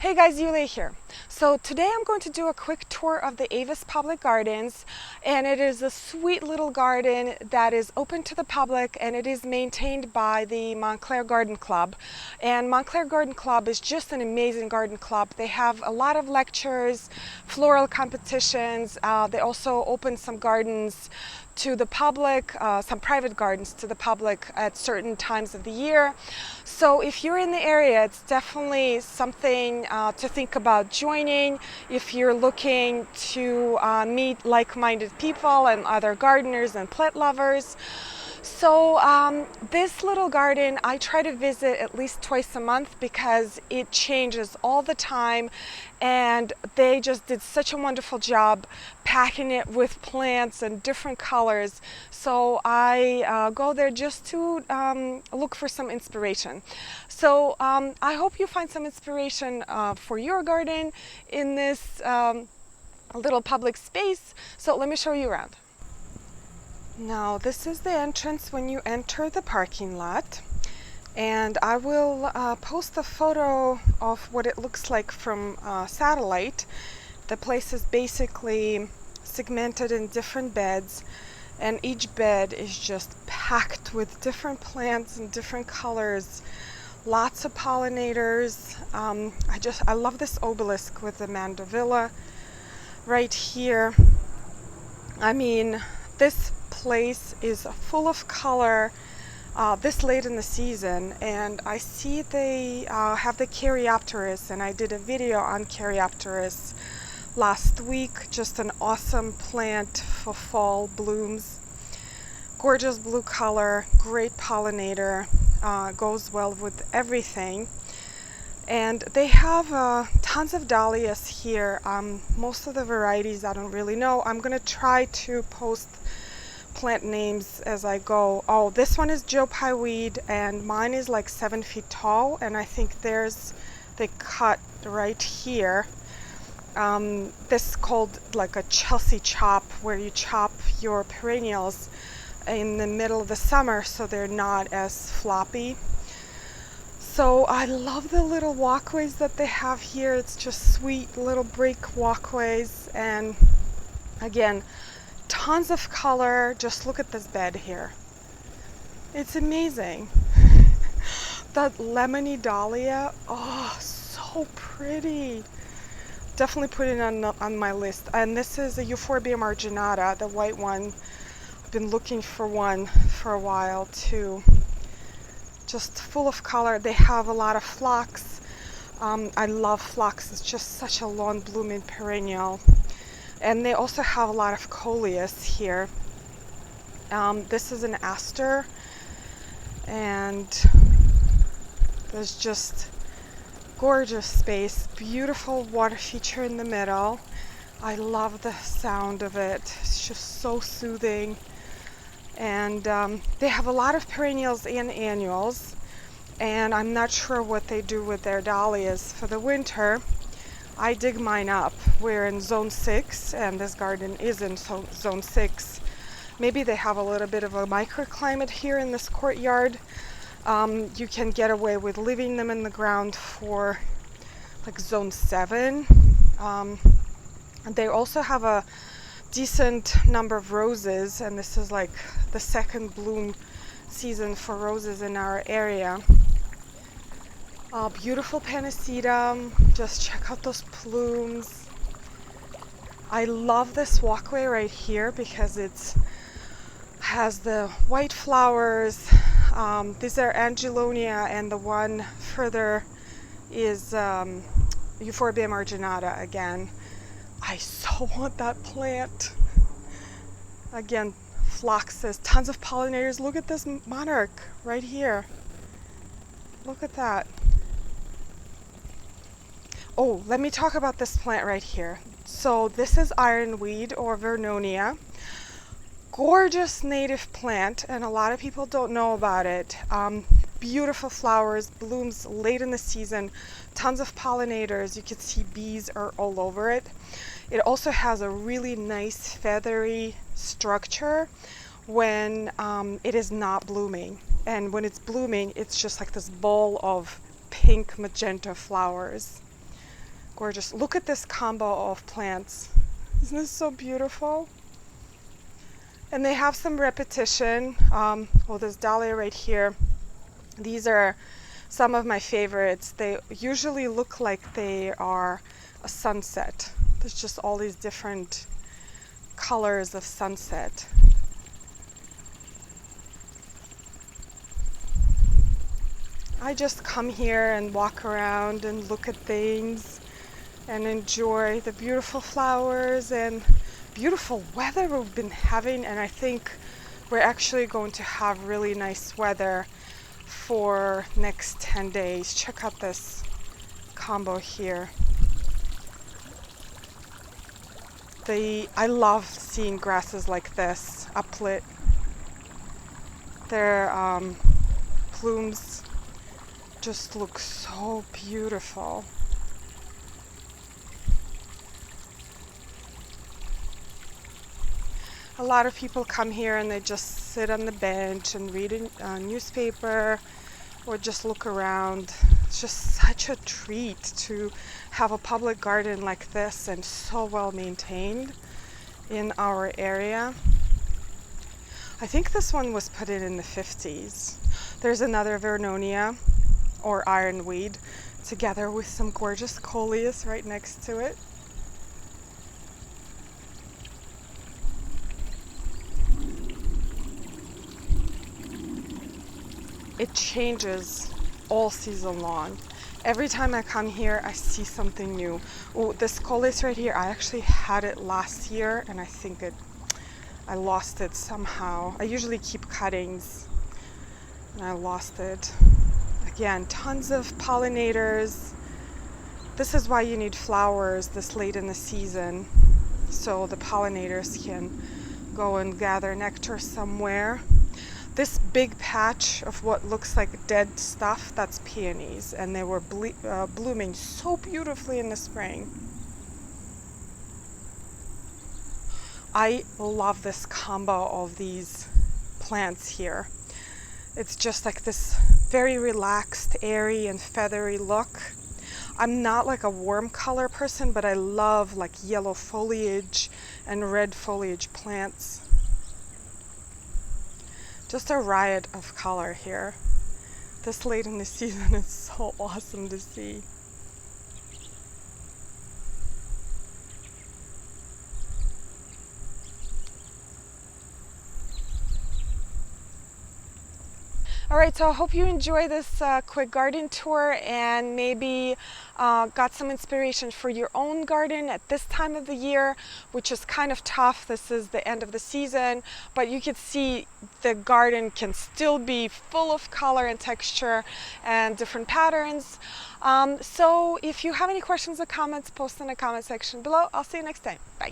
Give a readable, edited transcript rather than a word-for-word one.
Hey guys, Yule here. So today I'm going to do a quick tour of the Avis Public Gardens, and it is a sweet little garden that is open to the public, and it is maintained by the Montclair Garden Club. And Montclair Garden Club is just an amazing garden club. They have a lot of lectures, floral competitions. They also open some gardens to the public, some private gardens to the public at certain times of the year. So if you're in the area, it's definitely something to think about joining if you're looking to meet like-minded people and other gardeners and plant lovers. So this little garden I try to visit at least twice a month because it changes all the time, and they just did such a wonderful job packing it with plants and different colors. So I go there just to look for some inspiration. So I hope you find some inspiration for your garden in this little public space. So let me show you around. Now this is the entrance when you enter the parking lot, and I will post a photo of what it looks like from satellite. The place is basically segmented in different beds, and each bed is just packed with different plants and different colors. Lots of pollinators. I love this obelisk with the mandorvilla right here. I mean, this place is full of color this late in the season, and I see they have the Caryopteris, and I did a video on Caryopteris last week. Just an awesome plant for fall blooms. Gorgeous blue color, great pollinator, goes well with everything. And they have tons of dahlias here. Most of the varieties I don't really know. I'm gonna try to post plant names as I go. Oh, this one is Joe Pye weed, and mine is like 7 feet tall, and I think there's the cut right here. This is called like a Chelsea chop, where you chop your perennials in the middle of the summer so they're not as floppy. So I love the little walkways that they have here. It's just sweet little brick walkways, and again, tons of color. Just look at this bed here. It's amazing. That lemony dahlia, oh, so pretty. Definitely put it on my list. And this is a Euphorbia marginata, the white one. I've been looking for one for a while too. Just full of color. They have a lot of phlox. I love phlox. It's just such a long blooming perennial. And they also have a lot of coleus here. This is an aster, and there's just gorgeous space, beautiful water feature in the middle. I love the sound of it. It's just so soothing. And they have a lot of perennials and annuals, and I'm not sure what they do with their dahlias for the winter. I dig mine up. We're in zone 6, and this garden is in zone 6. Maybe they have a little bit of a microclimate here in this courtyard. You can get away with leaving them in the ground for like zone 7. And they also have a decent number of roses, and this is like the second bloom season for roses in our area. Beautiful Panacetum. Just check out those plumes. I love this walkway right here because it has the white flowers. These are Angelonia, and the one further is Euphorbia marginata again. I so want that plant. Again, phloxes, tons of pollinators. Look at this monarch right here. Look at that. Oh, let me talk about this plant right here. So this is ironweed, or Vernonia. Gorgeous native plant, and a lot of people don't know about it. Beautiful flowers, blooms late in the season, tons of pollinators. You can see bees are all over it. It also has a really nice feathery structure when it is not blooming. And when it's blooming, it's just like this ball of pink magenta flowers. Gorgeous. Look at this combo of plants. Isn't this so beautiful? And they have some repetition. Well, there's dahlia right here. These are some of my favorites. They usually look like they are a sunset. There's just all these different colors of sunset. I just come here and walk around and look at things and enjoy the beautiful flowers and beautiful weather we've been having, and I think we're actually going to have really nice weather for next 10 days. Check out this combo here. I love seeing grasses like this uplit. Their plumes just look so beautiful. A lot of people come here and they just sit on the bench and read a newspaper or just look around. It's just such a treat to have a public garden like this and so well maintained in our area. I think this one was put in the 50s. There's another Vernonia or ironweed together with some gorgeous coleus right next to it. It changes all season long. Every time I come here, I see something new. Oh, this coleus right here, I actually had it last year and I think I lost it somehow. I usually keep cuttings and I lost it. Again, tons of pollinators. This is why you need flowers this late in the season, so the pollinators can go and gather nectar somewhere. This big patch of what looks like dead stuff, that's peonies, and they were blooming so beautifully in the spring. I love this combo of these plants here. It's just like this very relaxed, airy, and feathery look. I'm not like a warm color person, but I love like yellow foliage and red foliage plants. Just a riot of color here. This late in the season is so awesome to see. All right, so I hope you enjoy this quick garden tour and maybe got some inspiration for your own garden at this time of the year, which is kind of tough. This is the end of the season, but you can see the garden can still be full of color and texture and different patterns. So if you have any questions or comments, post in the comment section below. I'll see you next time. Bye.